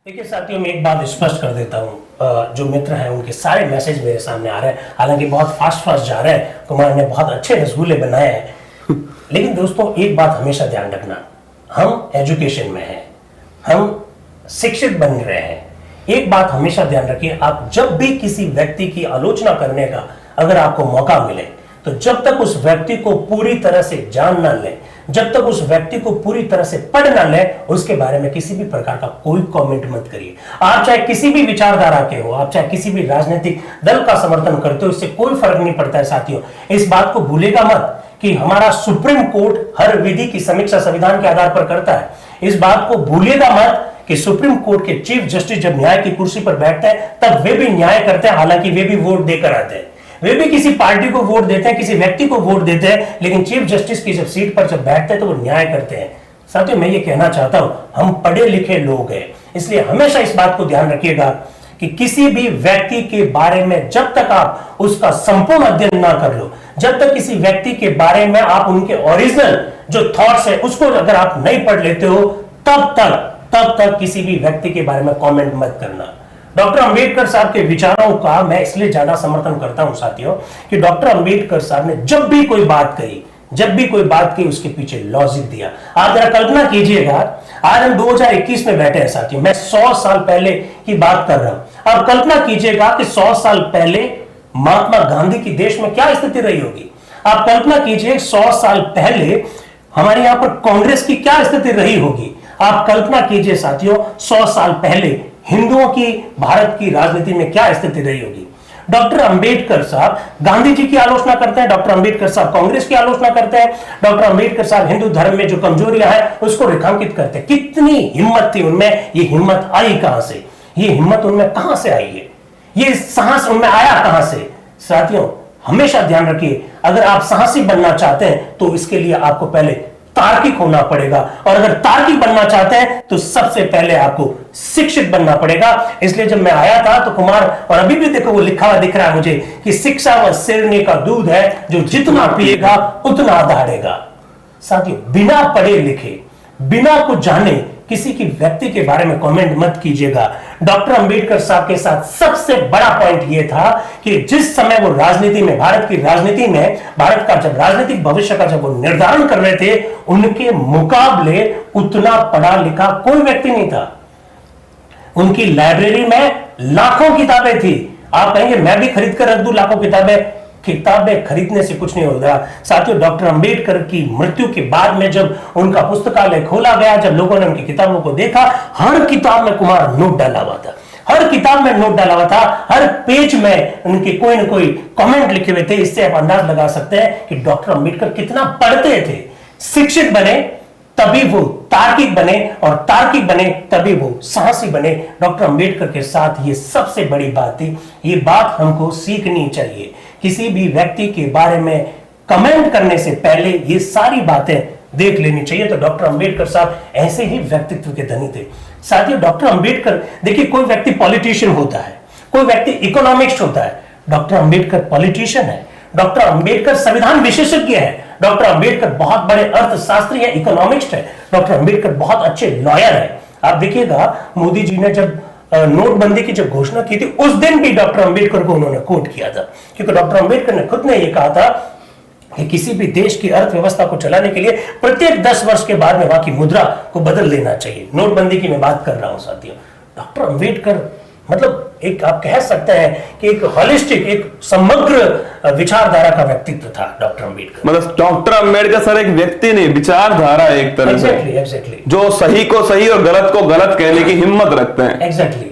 देखिए साथियों, मैं एक बात स्पष्ट कर देता हूँ। जो मित्र हैं उनके सारे मैसेज मेरे सामने आ रहे हैं, हालांकि बहुत फास्ट जा रहे हैं। कुमार ने बहुत अच्छे रसगुल्ले बनाए हैं। लेकिन दोस्तों, एक बात हमेशा ध्यान रखना, हम एजुकेशन में हैं, हम शिक्षित बन रहे हैं। एक बात हमेशा ध्यान रखिए, आप जब भी किसी व्यक्ति की आलोचना करने का अगर आपको मौका मिले, तो जब तक उस व्यक्ति को पूरी तरह से जान ना ले, जब तक उस व्यक्ति को पूरी तरह से पढ़ ना ले, उसके बारे में किसी भी प्रकार का कोई कमेंट मत करिए। आप चाहे किसी भी विचारधारा के हो, आप चाहे किसी भी राजनीतिक दल का समर्थन करते हो, इससे कोई फर्क नहीं पड़ता है। साथियों, इस बात को भूलेगा मत कि हमारा सुप्रीम कोर्ट हर विधि की समीक्षा संविधान के आधार पर करता है। इस बात को भूलेगा मत कि सुप्रीम कोर्ट के चीफ जस्टिस जब न्याय की कुर्सी पर बैठते हैं, तब वे भी न्याय करते हैं। हालांकि वे भी वोट देकर आते हैं, वे भी किसी पार्टी को वोट देते हैं, किसी व्यक्ति को वोट देते हैं, लेकिन चीफ जस्टिस की जब सीट पर जब बैठते हैं तो वो न्याय करते हैं। साथियों, मैं ये कहना चाहता हूं, हम पढ़े लिखे लोग हैं, इसलिए हमेशा इस बात को ध्यान रखिएगा कि किसी भी व्यक्ति के बारे में जब तक आप उसका संपूर्ण अध्ययन ना कर लो, जब तक किसी व्यक्ति के बारे में आप उनके ओरिजिनल जो थॉट्स है उसको अगर आप नहीं पढ़ लेते हो, तब तक किसी भी व्यक्ति के बारे में कमेंट मत करना। डॉक्टर अंबेडकर साहब के विचारों का मैं इसलिए ज्यादा समर्थन करता हूं साथियों, कि डॉक्टर अंबेडकर साहब ने जब भी कोई बात कही, उसके पीछे लॉजिक दिया। आप जरा कल्पना कीजिएगा, आज हम 2021 में बैठे हैं साथियों, मैं 100 साल पहले की बात कर रहा हूं। अब कल्पना कीजिएगा कि 100 साल पहले महात्मा गांधी की देश में क्या स्थिति रही होगी। आप कल्पना कीजिए 100 साल पहले हमारे यहां पर कांग्रेस की क्या स्थिति रही होगी। आप कल्पना कीजिए साथियों, 100 साल पहले हिंदुओं की भारत की राजनीति में क्या स्थिति रही होगी। डॉक्टर अंबेडकर साहब गांधी जी की आलोचना करते हैं, डॉक्टर अंबेडकर साहब कांग्रेस की आलोचना करते हैं, डॉक्टर अंबेडकर साहब हिंदू धर्म में जो कमजोरियां हैं उसको रेखांकित करते हैं। कितनी हिम्मत थी उनमें, ये हिम्मत आई कहां से, ये हिम्मत उनमें कहां से आई है, ये साहस उनमें आया कहां से। साथियों, हमेशा ध्यान रखिए, अगर आप साहसी बनना चाहते हैं तो इसके लिए आपको पहले तार्किक होना पड़ेगा, और अगर तार्किक बनना चाहते हैं तो सबसे पहले आपको शिक्षित बनना पड़ेगा। इसलिए जब मैं आया था तो कुमार, और अभी भी देखो वो लिखा हुआ दिख रहा है मुझे कि शिक्षा व शेरनी का दूध है, जो जितना पिएगा उतना दहाड़ेगा। साथियों, बिना पढ़े लिखे, बिना कुछ जाने किसी की व्यक्ति के बारे में कमेंट मत कीजिएगा। डॉक्टर अंबेडकर साहब के साथ सबसे बड़ा पॉइंट यह था कि जिस समय वो राजनीति में, भारत की राजनीति में, भारत का जब राजनीतिक भविष्य का जब वो निर्धारण कर रहे थे, उनके मुकाबले उतना पढ़ा लिखा कोई व्यक्ति नहीं था। उनकी लाइब्रेरी में लाखों किताबें थी। आप कहेंगे मैं भी खरीद कर रख दूं लाखों किताबें खरीदने से कुछ नहीं होगा साथियों। डॉक्टर अंबेडकर की मृत्यु के बाद में जब उनका पुस्तकालय खोला गया, जब लोगों ने उनकी किताबों को देखा, हर किताब में कुमार नोट डाला हुआ था, हर किताब में नोट डाला हुआ था, हर पेज में उनके कोई न कोई कमेंट लिखे हुए थे। इससे आप अंदाज लगा सकते हैं कि डॉक्टर अंबेडकर कितना पढ़ते थे। शिक्षित बने तभी वो तार्किक बने, और तार्किक बने तभी वो साहसी बने। डॉक्टर अंबेडकर के साथ ये सबसे बड़ी बात थी। ये बात हमको सीखनी चाहिए। किसी भी व्यक्ति के बारे में कमेंट करने से पहले ये सारी बातें देख लेनी चाहिए। तो डॉक्टर अंबेडकर साहब ऐसे ही व्यक्तित्व के धनी थे साथियों। डॉक्टर अंबेडकर, देखिए, कोई व्यक्ति पॉलिटिशियन होता है, कोई व्यक्ति इकोनॉमिस्ट होता है, डॉक्टर अंबेडकर पॉलिटिशियन है। डॉक्टर अंबेडकर संविधान विशेषज्ञ है। डॉक्टर अंबेडकर बहुत बड़े अर्थशास्त्री है, इकोनॉमिस्ट है। डॉक्टर अंबेडकर बहुत अच्छे लॉयर है। आप देखिएगा, मोदी जी ने जब नोटबंदी की जब घोषणा की थी, उस दिन भी डॉक्टर अंबेडकर को उन्होंने कोट किया था, क्योंकि डॉक्टर अंबेडकर ने खुद ने यह कहा था कि किसी भी देश की अर्थव्यवस्था को चलाने के लिए प्रत्येक 10 वर्ष के बाद में वहां की मुद्रा को बदल लेना चाहिए। नोटबंदी की मैं बात कर रहा हूं साथियों। डॉक्टर अंबेडकर मतलब एक, आप कह सकते हैं कि एक होलिस्टिक, एक समग्र विचारधारा का व्यक्तित्व था डॉक्टर अंबेडकर। मतलब डॉक्टर अंबेडकर सर एक व्यक्ति नहीं, विचारधारा एक तरह से, एग्जैक्टली जो सही को सही और गलत को गलत कहने की हिम्मत रखते हैं। एग्जैक्टली।